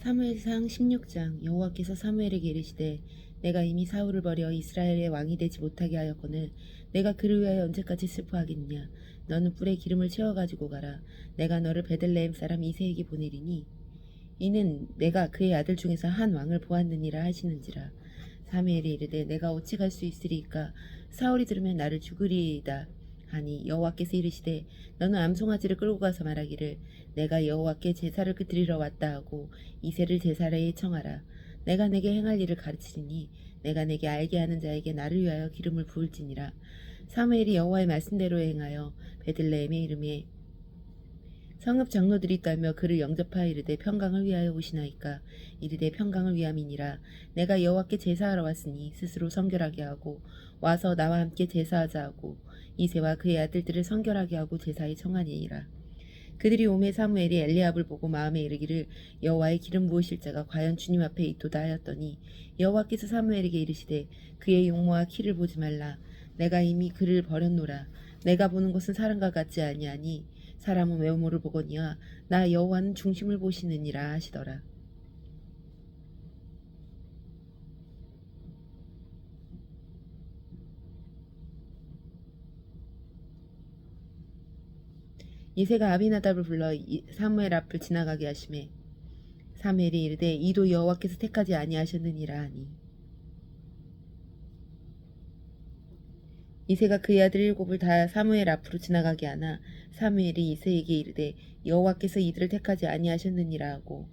사무엘상 16장. 여호와께서 사무엘에게 이르시되 내가 이미 사울을 버려 이스라엘의 왕이 되지 못하게 하였거늘 내가 그를 위하여 언제까지 슬퍼하겠느냐. 너는 뿔에 기름을 채워 가지고 가라. 내가 너를 베들레헴 사람 이새에게 보내리니 이는 내가 그의 아들 중에서 한 왕을 보았느니라 하시는지라. 사무엘이 이르되 내가 어찌 갈 수 있으리이까. 사울이 들으면 나를 죽으리이다 하니 여호와께서 이르시되 너는 암송아지를 끌고 가서 말하기를 내가 여호와께 제사를 드리러 왔다 하고 이새를 제사례에 청하라. 내가 내게 행할 일을 가르치리니 내가 내게 알게 하는 자에게 나를 위하여 기름을 부을지니라. 사무엘이 여호와의 말씀대로 행하여 베들레헴에 이르매 성읍 장로들이 떨며 그를 영접하여 이르되 평강을 위하여 오시나이까. 이르되 평강을 위함이니라. 내가 여호와께 제사하러 왔으니 스스로 성결하게 하고 와서 나와 함께 제사하자 하고 이새와 그의 아들들을 성결하게 하고 제사에 청하니라. 그들이 오매 사무엘이 엘리압을 보고 마음에 이르기를 여호와의 기름 부으실 자가 과연 주님 앞에 있도다 하였더니 여호와께서 사무엘에게 이르시되 그의 용모와 키를 보지 말라. 내가 이미 그를 버렸노라. 내가 보는 것은 사람과 같지 아니하니 사람은 외모를 보거니와 나 여호와는 중심을 보시느니라 하시더라. 이새가 아비나답을 불러 사무엘 앞을 지나가게 하시매 사무엘이 이르되 이도 여호와께서 택하지 아니하셨느니라 하니 이새가 그의 아들 7을 다 사무엘 앞으로 지나가게 하나 사무엘이 이새에게 이르되 여호와께서 이들을 택하지 아니하셨느니라 하고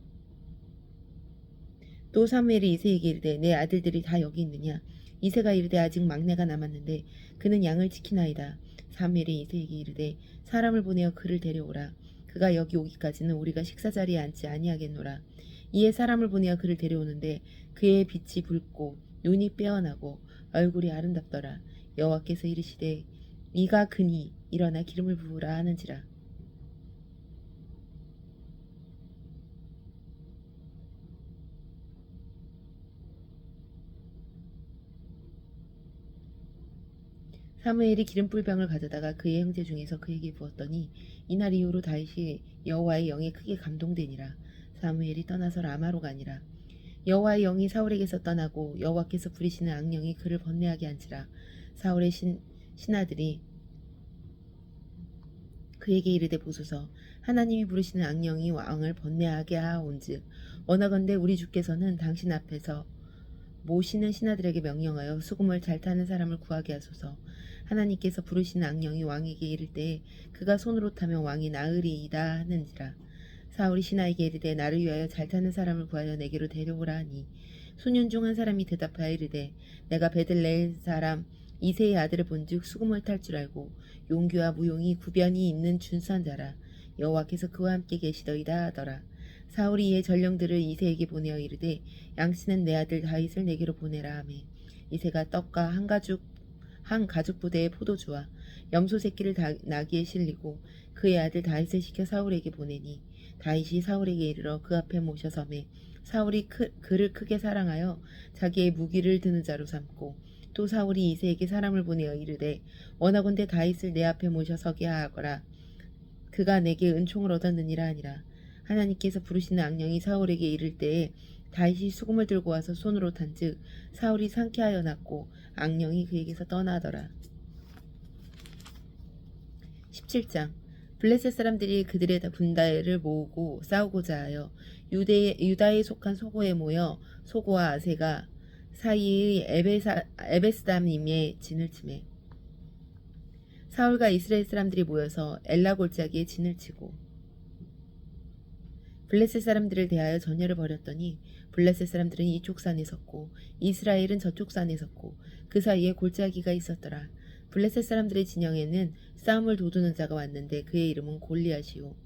또 사무엘이 이새에게 이르되 내 아들들이 다 여기 있느냐. 이새가 이르되 아직 막내가 남았는데 그는 양을 지키나이다. 사무엘이 이새에게 이르되 사람을 보내어 그를 데려오라. 그가 여기 오기까지는 우리가 식사자리에 앉지 아니하겠노라. 이에 사람을 보내어 그를 데려오는데 그의 빛이 붉고 눈이 빼어나고 얼굴이 아름답더라. 여호와께서 이르시되 이가 그니 일어나 기름을 부으라 하는지라. 사무엘이 기름불병을 가져다가 그의 형제 중에서 그에게 부었더니 이날 이후로 다윗이 여호와의 영에 크게 감동되니라. 사무엘이 떠나서 라마로 가니라. 여호와의 영이 사울에게서 떠나고 여호와께서 부리시는 악령이 그를 번뇌하게 한지라. 사울의 신하들이 그에게 이르되 보소서 하나님이 부르시는 악령이 왕을 번뇌하게 하온즉 원하건대 우리 주께서는 당신 앞에서 모시는 신하들에게 명령하여 수금을 잘 타는 사람을 구하게 하소서. 하나님께서 부르시는 악령이 왕에게 이를 때에 그가 손으로 타면 왕이 나으리이다 하는지라. 사울이 신하에게 이르되 나를 위하여 잘 타는 사람을 구하여 내게로 데려오라 하니 소년 중 한 사람이 대답하여 이르되 내가 베들레헴 사람 이새의 아들을 본즉 수금을 탈 줄 알고 용기와 무용이 구변이 있는 준수한 자라. 여호와께서 그와 함께 계시더이다 하더라. 사울이 이에 전령들을 이새에게 보내어 이르되 양씨는 내 아들 다윗을 내게로 보내라 하매 이새가 떡과 한 가죽 부대의 포도주와 염소 새끼를 나귀에 실리고 그의 아들 다윗을 시켜 사울에게 보내니 다윗이 사울에게 이르러 그 앞에 모셔서매 사울이 그를 크게 사랑하여 자기의 무기를 드는 자로 삼고 또 사울이 이새에게 사람을 보내어 이르되 원하건대 다윗을 내 앞에 모셔서게 하거라. 그가 내게 은총을 얻었느니라 하니라. 하나님께서 부르시는 악령이 사울에게 이를 때에 다윗이 수금을 들고 와서 손으로 탄즉 사울이 상쾌하여 났고 악령이 그에게서 떠나더라. 17장. 블레셋 사람들이 그들의 군대를 모으고 싸우고자 하여 유다에 속한 소고에 모여 소고와 아세가 사이의 에베스담임에 진을 치매 사울과 이스라엘 사람들이 모여서 엘라 골짜기에 진을 치고 블레셋 사람들을 대하여 전열을 벌였더니 블레셋 사람들은 이쪽 산에 섰고 이스라엘은 저쪽 산에 섰고 그 사이에 골짜기가 있었더라. 블레셋 사람들의 진영에는 싸움을 도두는 자가 왔는데 그의 이름은 골리앗이요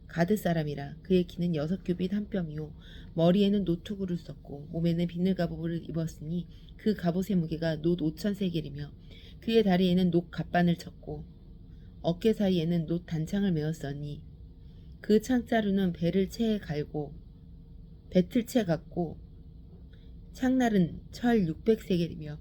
가드 사람이라. 그의 키는 6규빗 1뼘이요 머리에는 노투구를 썼고 몸에는 비늘 갑옷을 입었으니 그 갑옷의 무게가 놋 5,000세겔이며 그의 다리에는 놋 갑반을 쳤고 어깨 사이에는 놋 단창을 메었으니 그 창자루는 배틀 채 같고 창날은 철 600세겔이며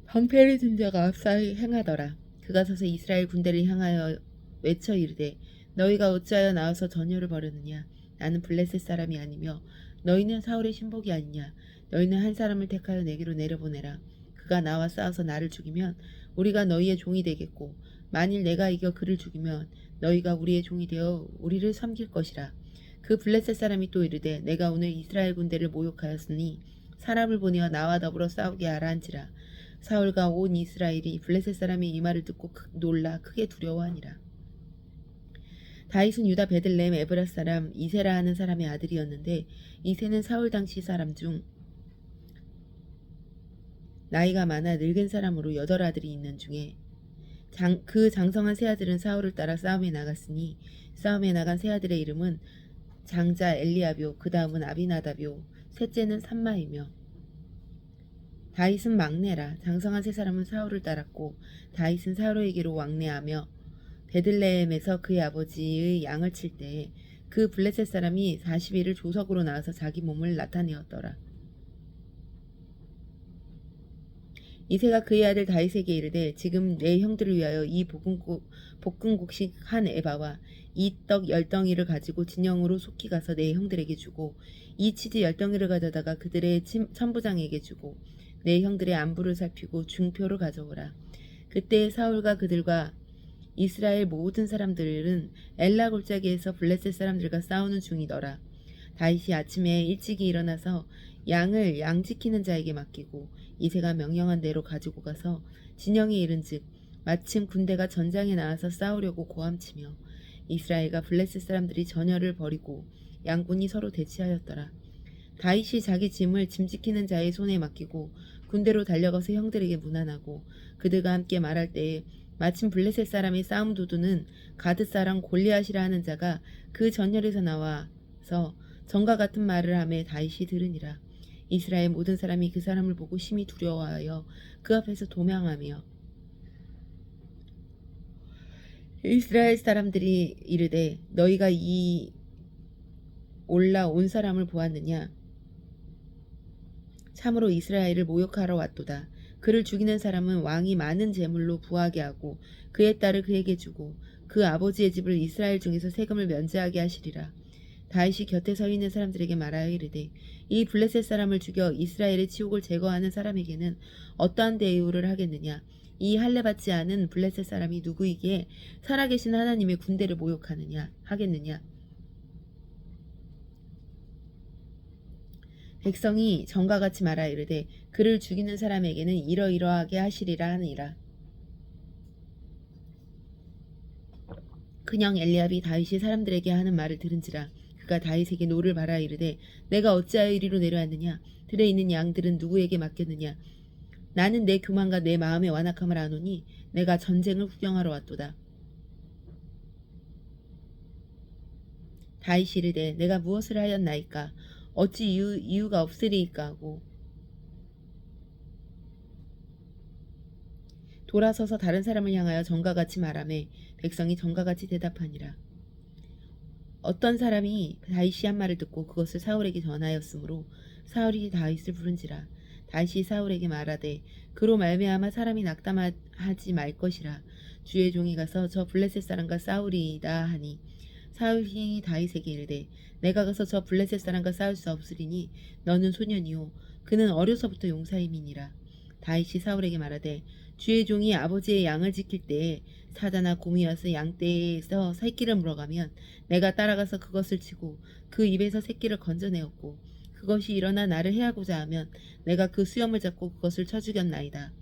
방패를 든 자가 앞사이 행하더라. 그가 서서 이스라엘 군대를 향하여 외쳐 이르되 너희가 어찌하여 나와서 전열을 벌였느냐. 나는 블레셋 사람이 아니며 너희는 사울의 신복이 아니냐. 너희는 한 사람을 택하여 내게로 내려보내라. 그가 나와 싸워서 나를 죽이면 우리가 너희의 종이 되겠고 만일 내가 이겨 그를 죽이면 너희가 우리의 종이 되어 우리를 섬길 것이라. 그 블레셋 사람이 또 이르되 내가 오늘 이스라엘 군대를 모욕하였으니 사람을 보내어 나와 더불어 싸우게 하라 한지라. 사울과 온 이스라엘이 블레셋 사람의 이 말을 듣고 놀라 크게 두려워하니라. 다윗은 유다 베들레헴 에브라 사람 이세라 하는 사람의 아들이었는데 이세는 사울 당시 사람 중 나이가 많아 늙은 사람으로 8아들이 있는 중에 그 장성한 세 아들은 사울을 따라 싸움에 나갔으니 싸움에 나간 세 아들의 이름은 장자 엘리압이요 그 다음은 아비나답이요 셋째는 삼마이며 다윗은 막내라. 장성한 세 사람은 사울을 따랐고 다윗은 사울에게로 왕래하며 베들레헴에서 그의 아버지의 양을 칠 때에 그 블레셋 사람이 40일을 조석으로 나와서 자기 몸을 나타내었더라. 이새가 그의 아들 다윗에게 이르되 지금 내 형들을 위하여 이 볶음국식 한 에바와 이 떡 10덩이를 가지고 진영으로 속히 가서 내 형들에게 주고 이 치즈 10덩이를 가져다가 그들의 천부장에게 주고 내 형들의 안부를 살피고 중표를 가져오라. 그때 사울과 그들과 이스라엘 모든 사람들은 엘라 골짜기에서 블레셋 사람들과 싸우는 중이더라. 다윗이 아침에 일찍이 일어나서 양을 양 지키는 자에게 맡기고 이새가 명령한 대로 가지고 가서 진영에 이른즉 마침 군대가 전장에 나와서 싸우려고 고함치며 이스라엘과 블레셋 사람들이 전열을 벌이고 양군이 서로 대치하였더라. 다윗이 자기 짐을 짐 지키는 자의 손에 맡기고 군대로 달려가서 형들에게 문안하고 그들과 함께 말할 때에 마침 블레셋 사람의 싸움 도두는 가드 사람 골리앗이라 하는 자가 그 전열에서 나와서 전과 같은 말을 하며 다윗이 들으니라. 이스라엘 모든 사람이 그 사람을 보고 심히 두려워하여 그 앞에서 도망하며 이스라엘 사람들이 이르되 너희가 이 올라온 사람을 보았느냐. 참으로 이스라엘을 모욕하러 왔도다. 그를 죽이는 사람은 왕이 많은 재물로 부하게 하고 그의 딸을 그에게 주고 그 아버지의 집을 이스라엘 중에서 세금을 면제하게 하시리라. 다윗이 곁에 서 있는 사람들에게 말하여 이르되 이 블레셋 사람을 죽여 이스라엘의 치욕을 제거하는 사람에게는 어떠한 대우를 하겠느냐. 이 할례받지 않은 블레셋 사람이 누구이기에 살아계신 하나님의 군대를 모욕하느냐 하겠느냐. 백성이 전과 같이 말하 이르되 그를 죽이는 사람에게는 이러이러하게 하시리라 하니라. 그냥 엘리압이 다윗이 사람들에게 하는 말을 들은지라. 그가 다윗에게 노를 바라 이르되 내가 어찌하여 이리로 내려왔느냐. 들에 있는 양들은 누구에게 맡겼느냐. 나는 내 교만과 내 마음의 완악함을 아노니 내가 전쟁을 구경하러 왔도다. 다윗이 이르되 내가 무엇을 하였나이까. 어찌 이유가 없으리이까 하고 돌아서서 다른 사람을 향하여 전과 같이 말하매 백성이 전과 같이 대답하니라. 어떤 사람이 다윗이 한 말을 듣고 그것을 사울에게 전하였으므로 사울이 다윗을 부른지라. 다윗이 사울에게 말하되 그로 말미암아 사람이 낙담하지 말 것이라. 주의 종이 가서 저 블레셋 사람과 싸우리이다 하니 사울이 다윗에게 이르되 내가 가서 저 블레셋 사람과 싸울 수 없으리니 너는 소년이요 그는 어려서부터 용사임이니라. 다윗이 사울에게 말하되 주의 종이 아버지의 양을 지킬 때에 사자나 곰이 와서 양떼에서 새끼를 물어가면 내가 따라가서 그것을 치고 그 입에서 새끼를 건져내었고 그것이 일어나 나를 해하고자 하면 내가 그 수염을 잡고 그것을 쳐 죽였나이다.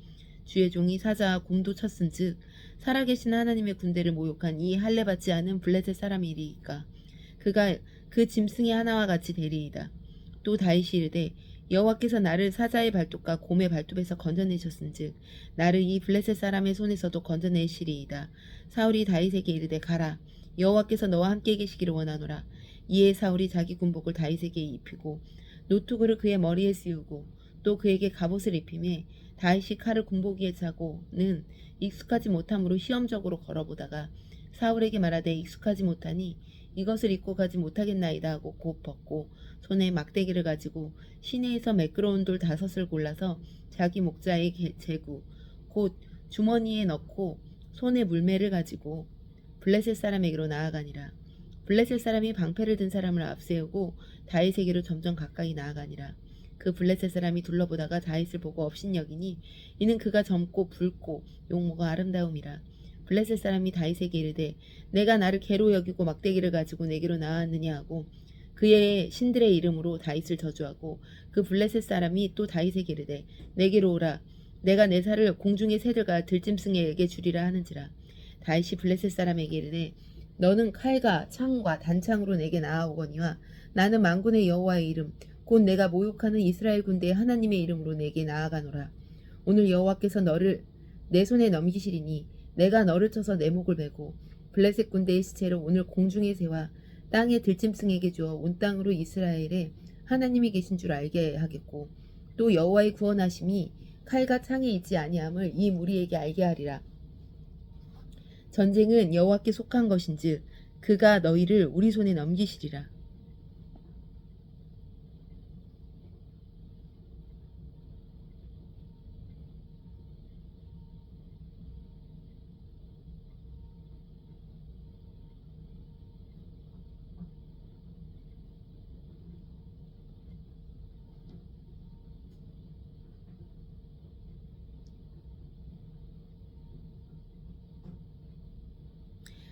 주의 종이 사자와 곰도 쳤은즉 살아계신 하나님의 군대를 모욕한 이 할례받지 않은 블레셋 사람이리이까. 그가 그 짐승의 하나와 같이 되리이다. 또 다윗이 이르되 여호와께서 나를 사자의 발톱과 곰의 발톱에서 건져내셨은즉 나를 이 블레셋 사람의 손에서도 건져내시리이다. 사울이 다윗에게 이르되 가라. 여호와께서 너와 함께 계시기를 원하노라. 이에 사울이 자기 군복을 다윗에게 입히고 노투구를 그의 머리에 씌우고 또 그에게 갑옷을 입히매 다윗이 칼을 군복위에 차고는 익숙하지 못함으로 시험적으로 걸어보다가 사울에게 말하되 익숙하지 못하니 이것을 입고 가지 못하겠나이다 하고 곧 벗고 손에 막대기를 가지고 시내에서 매끄러운 돌 5을 골라서 자기 목자의 제구 곧 주머니에 넣고 손에 물매를 가지고 블레셋 사람에게로 나아가니라. 블레셋 사람이 방패를 든 사람을 앞세우고 다윗에게로 점점 가까이 나아가니라. 그 블레셋 사람이 둘러보다가 다윗을 보고 업신여기니 이는 그가 젊고 붉고 용모가 아름다움이라. 블레셋 사람이 다윗에게 이르되 내가 나를 개로 여기고 막대기를 가지고 내게로 나왔느냐 하고 그의 신들의 이름으로 다윗을 저주하고 그 블레셋 사람이 또 다윗에게 이르되 내게로 오라 내가 내 살을 공중의 새들과 들짐승에게 주리라 하는지라. 다윗이 블레셋 사람에게 이르되 너는 칼과 창과 단창으로 내게 나아오거니와 나는 만군의 여호와의 이름 곧 내가 모욕하는 이스라엘 군대의 하나님의 이름으로 내게 나아가노라. 오늘 여호와께서 너를 내 손에 넘기시리니 내가 너를 쳐서 내 목을 베고 블레셋 군대의 시체를 오늘 공중의 새와 땅의 들짐승에게 주어 온 땅으로 이스라엘에 하나님이 계신 줄 알게 하겠고 또 여호와의 구원하심이 칼과 창에 있지 아니함을 이 무리에게 알게 하리라. 전쟁은 여호와께 속한 것인즉 그가 너희를 우리 손에 넘기시리라.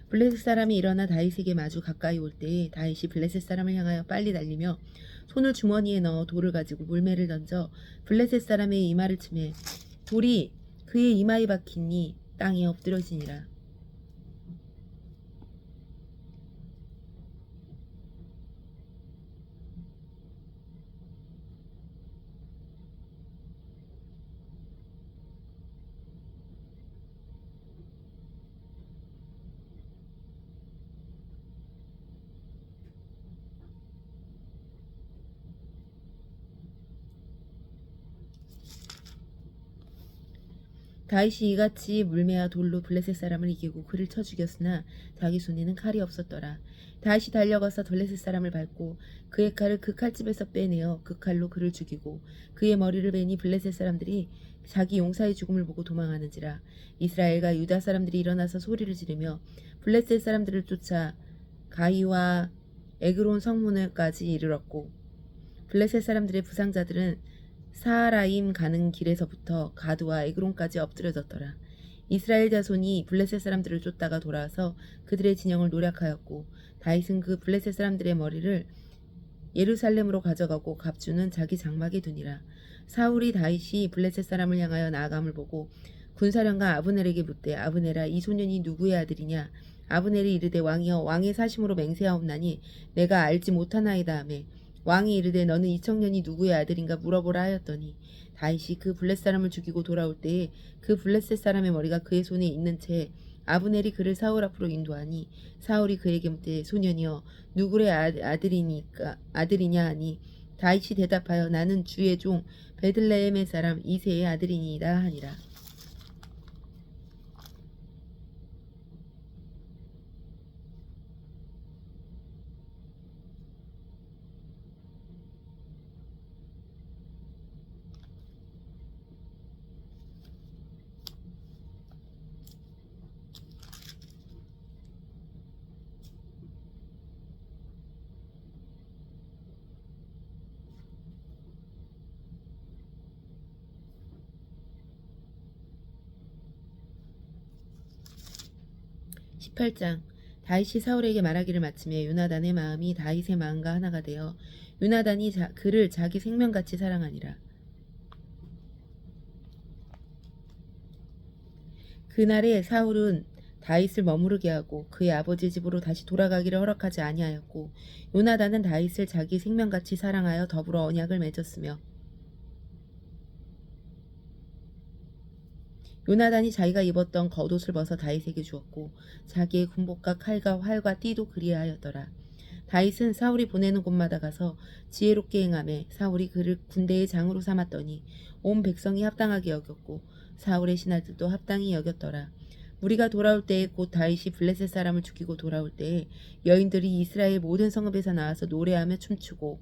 블레셋 사람이 일어나 다윗에게 마주 가까이 올 때에 다윗이 블레셋 사람을 향하여 빨리 달리며 손을 주머니에 넣어 돌을 가지고 물매를 던져 블레셋 사람의 이마를 치매 돌이 그의 이마에 박히니 땅에 엎드러지니라. 다윗이 이같이 물매와 돌로 블레셋 사람을 이기고 그를 쳐 죽였으나 자기 손에는 칼이 없었더라. 다윗이 달려가서 블레셋 사람을 밟고 그의 칼을 그 칼집에서 빼내어 그 칼로 그를 죽이고 그의 머리를 베니 블레셋 사람들이 자기 용사의 죽음을 보고 도망하는지라. 이스라엘과 유다 사람들이 일어나서 소리를 지르며 블레셋 사람들을 쫓아 가이와 에그론 성문을까지 이르렀고 블레셋 사람들의 부상자들은 사하라임 가는 길에서부터 가드와 에그론까지 엎드려졌더라. 이스라엘 자손이 블레셋 사람들을 쫓다가 돌아와서 그들의 진영을 노략하였고 다윗은 그 블레셋 사람들의 머리를 예루살렘으로 가져가고 갑주는 자기 장막에 두니라. 사울이 다윗이 블레셋 사람을 향하여 나아감을 보고 군사령관 아브넬에게 묻되 아브넬아 이 소년이 누구의 아들이냐. 아브넬이 이르되 왕이여 왕의 사심으로 맹세하옵나니 내가 알지 못하나이다 하매 왕이 이르되 너는 이 청년이 누구의 아들인가 물어보라 하였더니 다윗이 그 블레셋 사람을 죽이고 돌아올 때에 그 블레셋 사람의 머리가 그의 손에 있는 채 아브넬이 그를 사울 앞으로 인도하니 사울이 그에게 묻되 소년이여 누구의 아들이냐 하니 다윗이 대답하여 나는 주의 종 베들레헴의 사람 이새의 아들이니이다 하니라. 18장 다윗이 사울에게 말하기를 마치며 요나단의 마음이 다윗의 마음과 하나가 되어 요나단이 그를 자기 생명같이 사랑하니라. 그날에 사울은 다윗을 머무르게 하고 그의 아버지 집으로 다시 돌아가기를 허락하지 아니하였고 요나단은 다윗을 자기 생명같이 사랑하여 더불어 언약을 맺었으며 요나단이 자기가 입었던 겉옷을 벗어 다윗에게 주었고 자기의 군복과 칼과 활과 띠도 그리하였더라. 다윗은 사울이 보내는 곳마다 가서 지혜롭게 행하며 사울이 그를 군대의 장으로 삼았더니 온 백성이 합당하게 여겼고 사울의 신하들도 합당히 여겼더라. 무리가 돌아올 때에 곧 다윗이 블레셋 사람을 죽이고 돌아올 때에 여인들이 이스라엘 모든 성읍에서 나와서 노래하며 춤추고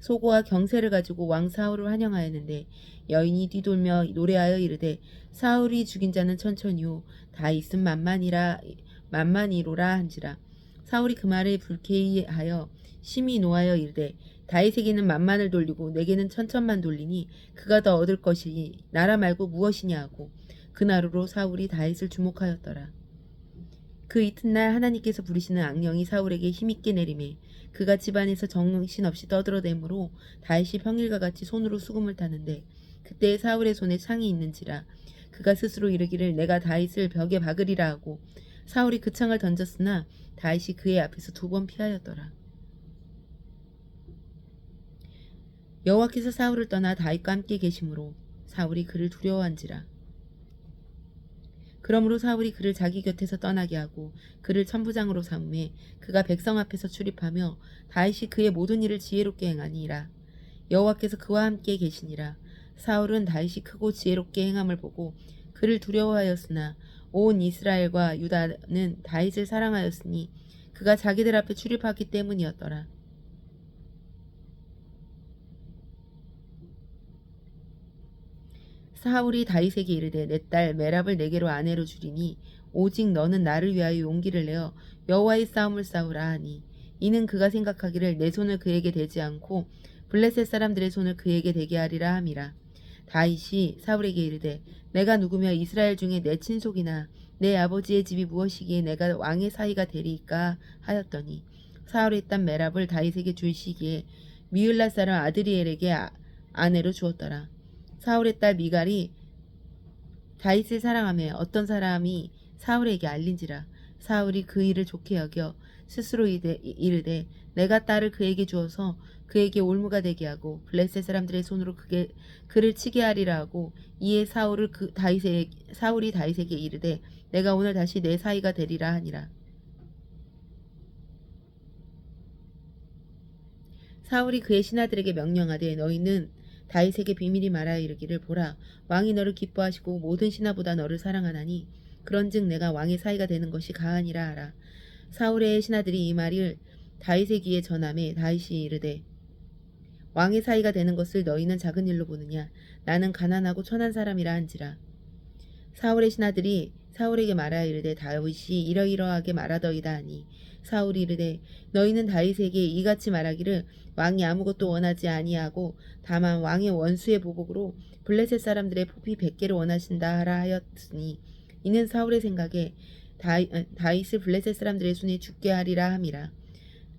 소고와 경세를 가지고 왕 사울을 환영하였는데 여인이 뒤돌며 노래하여 이르되 사울이 죽인 자는 천천히요 다윗은 만만이로라 한지라. 사울이 그 말에 불쾌하여 심히 노하여 이르되 다윗에게는 만만을 돌리고 내게는 천천만 돌리니 그가 더 얻을 것이 나라 말고 무엇이냐 하고 그날로 사울이 다윗을 주목하였더라. 그 이튿날 하나님께서 부리시는 악령이 사울에게 힘있게 내림에 그가 집안에서 정신없이 떠들어대므로 다윗이 평일과 같이 손으로 수금을 타는데 그때 사울의 손에 창이 있는지라 그가 스스로 이르기를 내가 다윗을 벽에 박으리라 하고 사울이 그 창을 던졌으나 다윗이 그의 앞에서 2번 피하였더라. 여호와께서 사울을 떠나 다윗과 함께 계심으로 사울이 그를 두려워한지라. 그러므로 사울이 그를 자기 곁에서 떠나게 하고 그를 천부장으로 삼음에 그가 백성 앞에서 출입하며 다윗이 그의 모든 일을 지혜롭게 행하니라. 여호와께서 그와 함께 계시니라. 사울은 다윗이 크고 지혜롭게 행함을 보고 그를 두려워하였으나 온 이스라엘과 유다는 다윗을 사랑하였으니 그가 자기들 앞에 출입하기 때문이었더라. 사울이 다윗에게 이르되 내 딸 메랍을 내게로 아내로 주리니 오직 너는 나를 위하여 용기를 내어 여호와의 싸움을 싸우라 하니 이는 그가 생각하기를 내 손을 그에게 대지 않고 블레셋 사람들의 손을 그에게 대게 하리라 함이라. 다윗이 사울에게 이르되 내가 누구며 이스라엘 중에 내 친속이나 내 아버지의 집이 무엇이기에 내가 왕의 사위가 되리이까 하였더니 사울의 딸 메랍을 다윗에게 줄 시기에 미을라 사람 아드리엘에게 아내로 주었더라. 사울의 딸 미갈이 다윗을 사랑하며 어떤 사람이 사울에게 알린지라. 사울이 그 일을 좋게 여겨 스스로 이르되 내가 딸을 그에게 주어서 그에게 올무가 되게 하고 블레셋 사람들의 손으로 그를 치게 하리라 하고 이에 사울이 다윗에게 이르되 내가 오늘 다시 내 사위가 되리라 하니라. 사울이 그의 신하들에게 명령하되 너희는 다윗에게 비밀히 말하여 이르기를 보라 왕이 너를 기뻐하시고 모든 신하보다 너를 사랑하나니 그런즉 내가 왕의 사위가 되는 것이 가하니라 하라. 사울의 신하들이 이 말을 다윗의 귀에 전하매 다윗이 이르되 왕의 사위가 되는 것을 너희는 작은 일로 보느냐 나는 가난하고 천한 사람이라 한지라. 사울의 신하들이 사울에게 말하여 이르되 다윗이 이러이러하게 말하더이다 하니 사울이 이르되 너희는 다윗에게 이같이 말하기를 왕이 아무것도 원하지 아니하고 다만 왕의 원수의 보복으로 블레셋 사람들의 포피 100개를 원하신다 하라 하였으니 이는 사울의 생각에 다윗을 블레셋 사람들의 손에 죽게 하리라 함이라.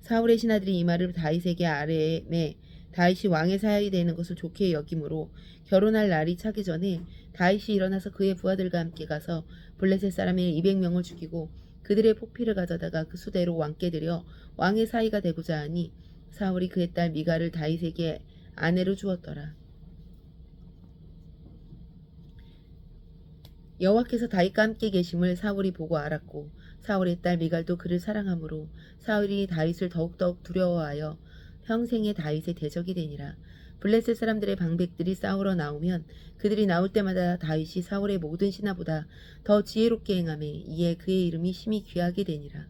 사울의 신하들이 이 말을 다윗에게 아뢰매 다윗이 왕의 사위 되는 것을 좋게 여김으로 결혼할 날이 차기 전에 다윗이 일어나서 그의 부하들과 함께 가서 블레셋 사람의 200명을 죽이고 그들의 포피를 가져다가 그 수대로 왕께 드려 왕의 사위가 되고자 하니 사울이 그의 딸 미갈을 다윗에게 아내로 주었더라. 여호와께서 다윗과 함께 계심을 사울이 보고 알았고 사울의 딸 미갈도 그를 사랑하므로 사울이 다윗을 더욱더욱 두려워하여 평생에 다윗의 대적이 되니라. 블레셋 사람들의 방백들이 싸우러 나오면 그들이 나올 때마다 다윗이 사울의 모든 신하보다 더 지혜롭게 행하매 이에 그의 이름이 심히 귀하게 되니라.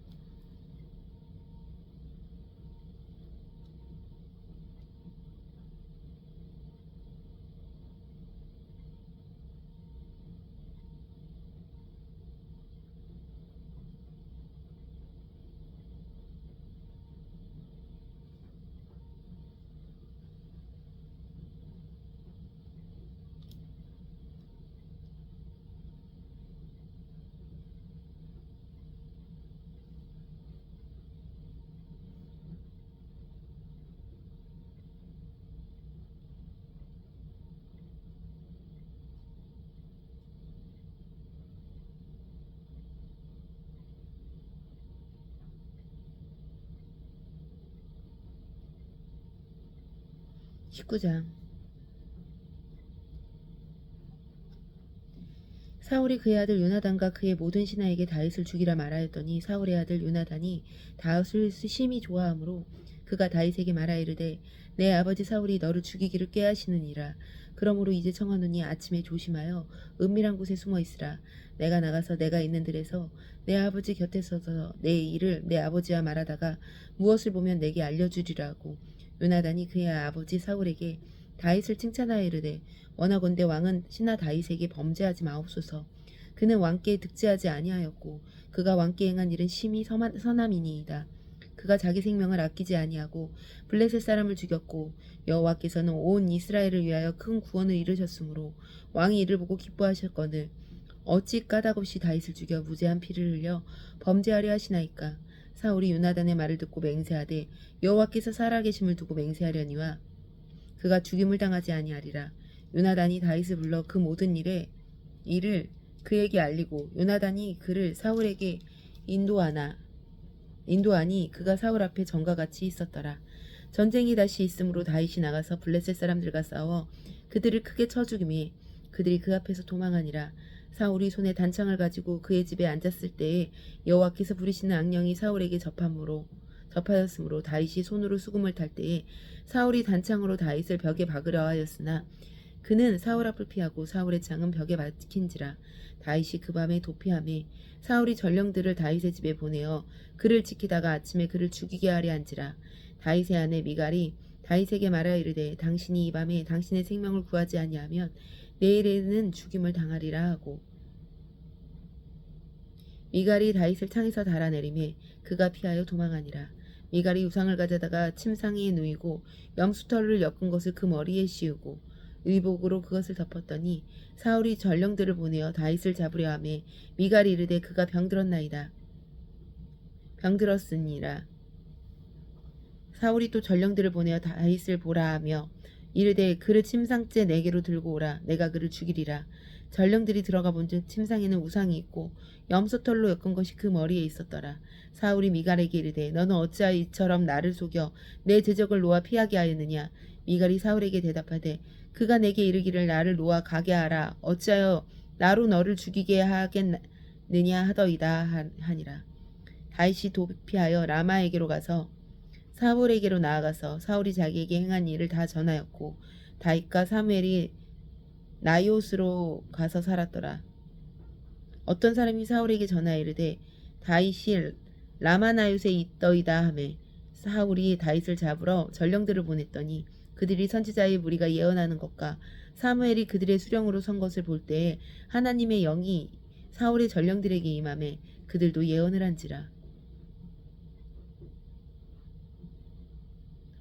19장. 사울이 그의 아들 요나단과 그의 모든 신하에게 다윗을 죽이라 말하였더니 사울의 아들 요나단이 다윗을 심히 좋아하므로 그가 다윗에게 말하여 이르되 내 아버지 사울이 너를 죽이기를 꾀하시느니라. 그러므로 이제 청하노니 아침에 조심하여 은밀한 곳에 숨어 있으라. 내가 나가서 내가 있는 들에서 내 아버지 곁에 서서 내 일을 내 아버지와 말하다가 무엇을 보면 내게 알려주리라고. 요나단이 그의 아버지 사울에게 다윗을 칭찬하여 이르되 원하건대 왕은 신하 다윗에게 범죄하지 마옵소서. 그는 왕께 득지하지 아니하였고 그가 왕께 행한 일은 심히 선함이니이다. 그가 자기 생명을 아끼지 아니하고 블레셋 사람을 죽였고 여호와께서는 온 이스라엘을 위하여 큰 구원을 이루셨으므로 왕이 이를 보고 기뻐하셨거늘 어찌 까닭없이 다윗을 죽여 무죄한 피를 흘려 범죄하려 하시나이까. 사울이 요나단의 말을 듣고 맹세하되 여호와께서 살아계심을 두고 맹세하려니와 그가 죽임을 당하지 아니하리라. 요나단이 다윗을 불러 그 모든 일을 그에게 알리고 요나단이 그를 사울에게 인도하니 그가 사울 앞에 전과 같이 있었더라. 전쟁이 다시 있으므로 다윗이 나가서 블레셋 사람들과 싸워 그들을 크게 쳐 죽이매 그들이 그 앞에서 도망하니라. 사울이 손에 단창을 가지고 그의 집에 앉았을 때에 여호와께서 부리시는 악령이 사울에게 접하였으므로 다윗이 손으로 수금을 탈 때에 사울이 단창으로 다윗을 벽에 박으려 하였으나 그는 사울 앞을 피하고 사울의 창은 벽에 박힌지라. 다윗이 그 밤에 도피하매 사울이 전령들을 다윗의 집에 보내어 그를 지키다가 아침에 그를 죽이게 하려 한지라. 다윗의 아내 미갈이 다윗에게 말하여 이르되 당신이 이 밤에 당신의 생명을 구하지 아니하면 내일에는 죽임을 당하리라 하고 미갈이 다윗을 창에서 달아내리매 그가 피하여 도망하니라. 미갈이 우상을 가져다가 침상에 누이고 염소털을 엮은 것을 그 머리에 씌우고 의복으로 그것을 덮었더니 사울이 전령들을 보내어 다윗을 잡으려 하매 미갈이 이르되 그가 병들었으니라. 사울이 또 전령들을 보내어 다윗을 보라 하며 이르되 그를 침상째 내게로 들고 오라. 내가 그를 죽이리라. 전령들이 들어가 본즉 침상에는 우상이 있고 염소털로 엮은 것이 그 머리에 있었더라. 사울이 미갈에게 이르되 너는 어찌하여 이처럼 나를 속여 내 제적을 놓아 피하게 하였느냐. 미갈이 사울에게 대답하되 그가 내게 이르기를 나를 놓아 가게 하라. 어찌하여 나로 너를 죽이게 하겠느냐 하더이다 하니라. 다윗이 도피하여 라마에게로 가서 사울에게로 나아가서 사울이 자기에게 행한 일을 다 전하였고 다윗과 사무엘이 나이옷으로 가서 살았더라. 어떤 사람이 사울에게 전하여 이르되 다윗이 라마나옳에 있더이다 하매 사울이 다윗을 잡으러 전령들을 보냈더니 그들이 선지자의 무리가 예언하는 것과 사무엘이 그들의 수령으로 선 것을 볼 때에 하나님의 영이 사울의 전령들에게 임하매 그들도 예언을 한지라.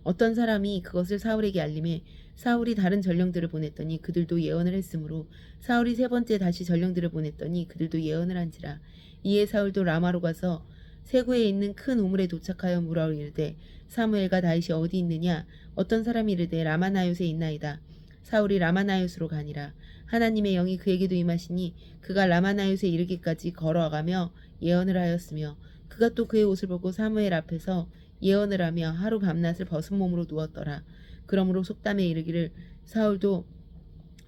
어떤 사람이 그것을 사울에게 알림해 사울이 다른 전령들을 보냈더니 그들도 예언을 했으므로 사울이 세 번째 다시 전령들을 보냈더니 그들도 예언을 한지라. 이에 사울도 라마로 가서 세구에 있는 큰 우물에 도착하여 물어 이르되 사무엘과 다윗이 어디 있느냐. 어떤 사람이 이르되 라마나옳에 있나이다. 사울이 라마나옳으로 가니라. 하나님의 영이 그에게도 임하시니 그가 라마나옳에 이르기까지 걸어가며 예언을 하였으며 그가 또 그의 옷을 벗고 사무엘 앞에서 예언을 하며 하루 밤낮을 벗은 몸으로 누웠더라. 그러므로 속담에 이르기를 사울도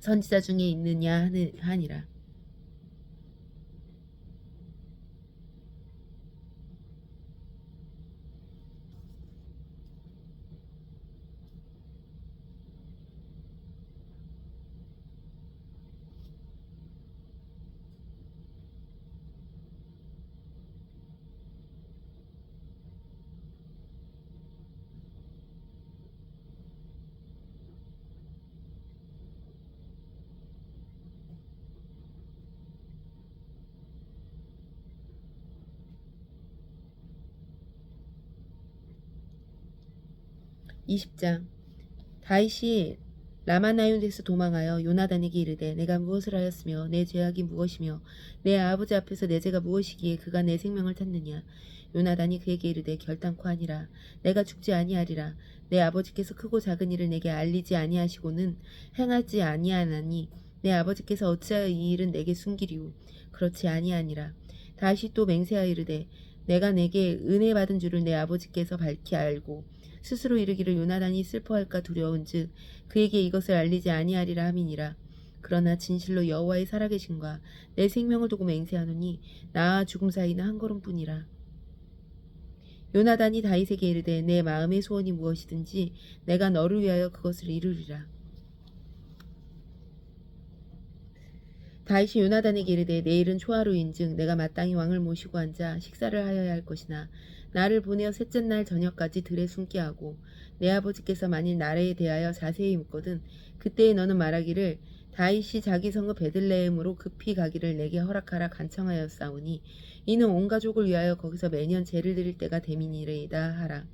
선지자 중에 있느냐 하니라. 20장. 다윗이 라마나옳에서 도망하여 요나단에게 이르되 내가 무엇을 하였으며 내 죄악이 무엇이며 내 아버지 앞에서 내 죄가 무엇이기에 그가 내 생명을 탔느냐. 요나단이 그에게 이르되 결단코 아니라. 내가 죽지 아니하리라. 내 아버지께서 크고 작은 일을 내게 알리지 아니하시고는 행하지 아니하나니 내 아버지께서 어찌하여 이 일은 내게 숨기리우. 그렇지 아니하니라. 다윗이 또 맹세하여 이르되 내가 내게 은혜 받은 줄을 내 아버지께서 밝히 알고 스스로 이르기를 요나단이 슬퍼할까 두려운즉 그에게 이것을 알리지 아니하리라 함이니라. 그러나 진실로 여호와의 살아계심과 내 생명을 두고 맹세하노니 나와 죽음 사이는 한 걸음뿐이라. 요나단이 다윗에게 이르되 내 마음의 소원이 무엇이든지 내가 너를 위하여 그것을 이루리라. 다윗이 요나단에게 이르되 내일은 초하루인즉 내가 마땅히 왕을 모시고 앉아 식사를 하여야 할 것이나 나를 보내어 셋째 날 저녁까지 들에 숨게 하고 내 아버지께서 만일 나라에 대하여 자세히 묻거든 그때에 너는 말하기를 다윗이 자기 성읍 베들레헴으로 급히 가기를 내게 허락하라 간청하였사오니 이는 온 가족을 위하여 거기서 매년 제를 드릴 때가 됨이니이다 하라.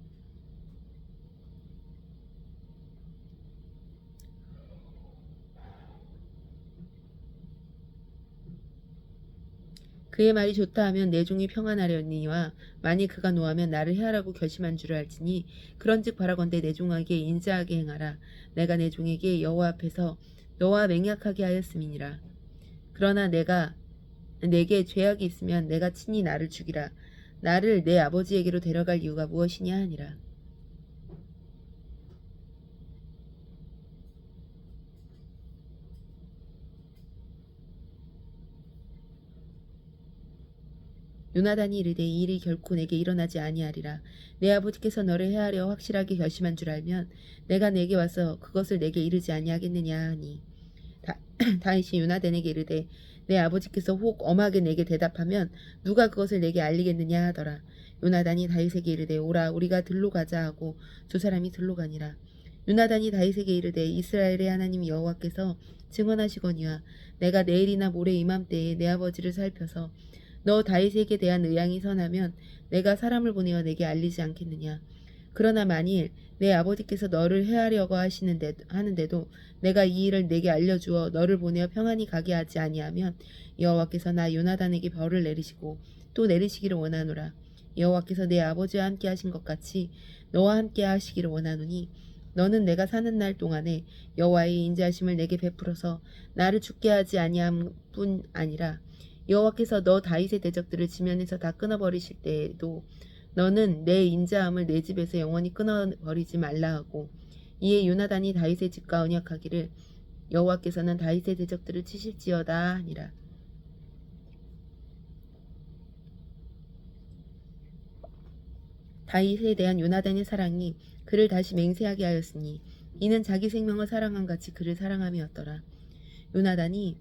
그의 말이 좋다 하면 내 종이 평안하려니와 만일 그가 노하면 나를 해하라고 결심한 줄을 알지니 그런즉 바라건대 내 종에게 인자하게 행하라. 내가 내 종에게 여호와 앞에서 너와 맹약하게 하였음이니라. 그러나 내게 죄악이 있으면 내가 친히 나를 죽이라. 나를 내 아버지에게로 데려갈 이유가 무엇이냐 하니라. 요나단이 이르되 이 일이 결코 내게 일어나지 아니하리라. 내 아버지께서 너를 해하려 확실하게 결심한 줄 알면 내가 내게 와서 그것을 내게 이르지 아니하겠느냐 하니 다윗이 요나단에게 이르되 내 아버지께서 혹 엄하게 내게 대답하면 누가 그것을 내게 알리겠느냐 하더라. 요나단이 다윗에게 이르되 오라 우리가 들로 가자 하고 두 사람이 들로 가니라. 요나단이 다윗에게 이르되 이스라엘의 하나님 여호와께서 증언하시거니와 내가 내일이나 모레 이맘때에 내 아버지를 살펴서 너 다윗에게 대한 의향이 선하면 내가 사람을 보내어 내게 알리지 않겠느냐. 그러나 만일 내 아버지께서 너를 해하려고 하는데도 내가 이 일을 내게 알려주어 너를 보내어 평안히 가게 하지 아니하면 여호와께서 나 요나단에게 벌을 내리시고 또 내리시기를 원하노라. 여호와께서 내 아버지와 함께 하신 것 같이 너와 함께 하시기를 원하노니 너는 내가 사는 날 동안에 여호와의 인자하심을 내게 베풀어서 나를 죽게 하지 아니함 뿐 아니라 여호와께서 너 다윗의 대적들을 지면에서 다 끊어버리실 때에도 너는 내 인자함을 내 집에서 영원히 끊어버리지 말라 하고 이에 요나단이 다윗의 집과 언약하기를 여호와께서는 다윗의 대적들을 치실지어다 하니라. 다윗에 대한 요나단의 사랑이 그를 다시 맹세하게 하였으니 이는 자기 생명을 사랑한 같이 그를 사랑함이었더라. 요나단이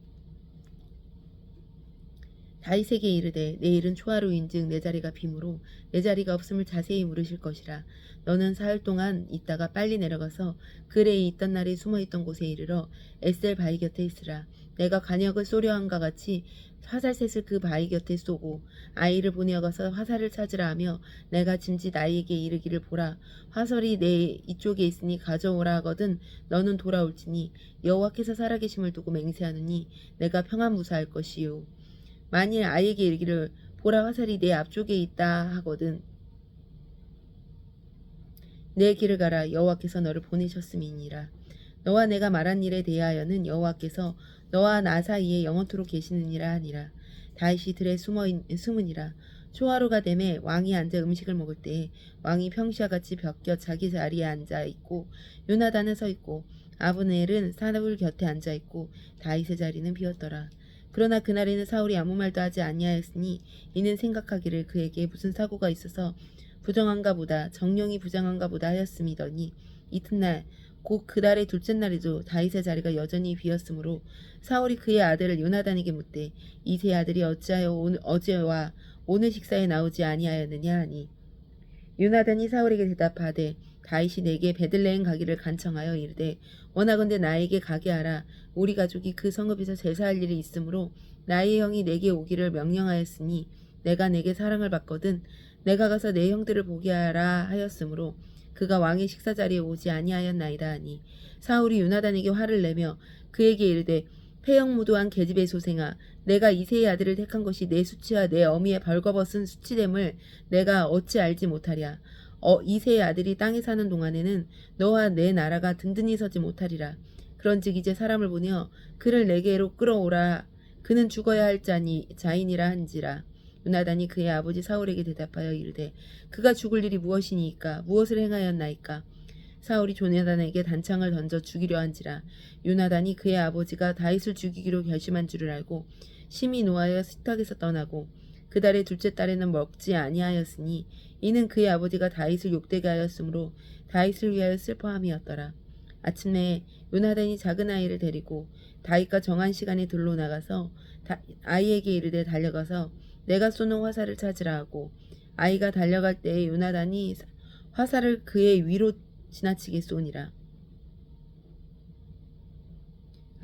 다윗에게 이르되 내일은 초하루인즉 내 자리가 빈으로 내 자리가 없음을 자세히 물으실 것이라. 너는 사흘 동안 있다가 빨리 내려가서 그레이 있던 날에 숨어있던 곳에 이르러 에셀 바위 곁에 있으라. 내가 관역을 쏘려 함과 같이 화살셋을 그 바위 곁에 쏘고 아이를 보내어가서 화살을 찾으라 하며 내가 짐짓 아이에게 이르기를 보라 화살이 내 이쪽에 있으니 가져오라 하거든 너는 돌아올지니 여호와께서 살아계심을 두고 맹세하느니 내가 평안무사할 것이요. 만일 아이에게 이르기를 보라 화살이 내 앞쪽에 있다 하거든 내 길을 가라 여호와께서 너를 보내셨음이니라. 너와 내가 말한 일에 대하여는 여호와께서 너와 나 사이에 영원토록 계시느니라 하니라. 다윗이 들에 숨으니라. 초하루가 되매 왕이 앉아 음식을 먹을 때에 왕이 평시와 같이 벽곁 자기 자리에 앉아 있고 요나단은 서 있고 아브넬은 사울 곁에 앉아 있고 다윗의 자리는 비었더라. 그러나 그날에는 사울이 아무 말도 하지 아니하였으니 이는 생각하기를 그에게 무슨 사고가 있어서 부정한가 보다 정령이 부정한가 보다 하였음이더니 이튿날 곧 그달의 둘째 날에도 다윗의 자리가 여전히 비었으므로 사울이 그의 아들을 요나단에게 묻되 이 세 아들이 어찌하여 어제와 오늘 식사에 나오지 아니하였느냐 하니 요나단이 사울에게 대답하되 다윗이 내게 베들레헴 가기를 간청하여 이르되 원하건대 나에게 가게 하라. 우리 가족이 그 성읍에서 제사할 일이 있으므로 나의 형이 내게 오기를 명령하였으니 내가 내게 사랑을 받거든 내가 가서 내 형들을 보게 하라 하였으므로 그가 왕의 식사 자리에 오지 아니하였나이다 하니 사울이 요나단에게 화를 내며 그에게 이르되 폐역무도한 계집의 소생아 내가 이새의 아들을 택한 것이 내 수치와 내 어미의 벌거벗은 수치됨을 내가 어찌 알지 못하랴. 이새의 아들이 땅에 사는 동안에는 너와 내 나라가 든든히 서지 못하리라. 그런즉 이제 사람을 보내어 그를 내게로 끌어오라. 그는 죽어야 할 자인이라 한지라. 요나단이 그의 아버지 사울에게 대답하여 이르되 그가 죽을 일이 무엇이니까 무엇을 행하였나이까. 사울이 요나단에게 단창을 던져 죽이려 한지라. 요나단이 그의 아버지가 다윗을 죽이기로 결심한 줄을 알고 심히 노하여 식탁에서 떠나고 그 달의 둘째 달에는 먹지 아니하였으니 이는 그의 아버지가 다윗을 욕되게 하였으므로 다윗을 위하여 슬퍼함이었더라. 아침에 요나단이 작은 아이를 데리고 다윗과 정한 시간에 들로 나가서 아이에게 이르되 달려가서 내가 쏘는 화살을 찾으라 하고 아이가 달려갈 때에 요나단이 화살을 그의 위로 지나치게 쏘니라.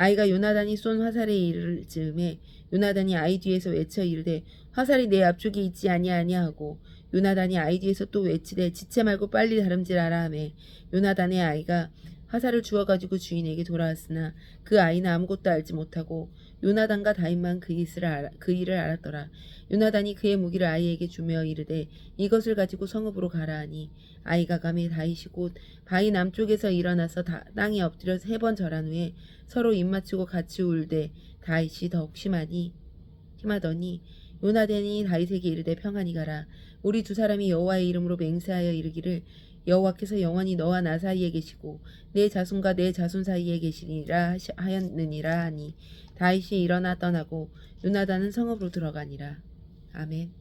아이가 요나단이 쏜 화살에 이를 즈음에 요나단이 아이 뒤에서 외쳐 이르되 화살이 내 앞쪽에 있지 아니하냐 하고 요나단이 아이 뒤에서 또 외치되 지체 말고 빨리 다름질하라 하매 요나단의 아이가 화살을 주워 가지고 주인에게 돌아왔으나 그 아이는 아무것도 알지 못하고 요나단과 다윗만 그 일을 알았더라. 요나단이 그의 무기를 아이에게 주며 이르되 이것을 가지고 성읍으로 가라 하니 아이가 가매 다윗이 곧 바위 남쪽에서 일어나서 땅에 엎드려 3번 절한 후에 서로 입맞추고 같이 울되 다윗이 더욱 심하더니 요나단이 다윗에게 이르되 평안히 가라. 우리 두 사람이 여호와의 이름으로 맹세하여 이르기를 여호와께서 영원히 너와 나 사이에 계시고 내 자손과 내 자손 사이에 계시리라 하였느니라 하니 다윗이 일어나 떠나고 요나단은 성읍으로 들어가니라. 아멘.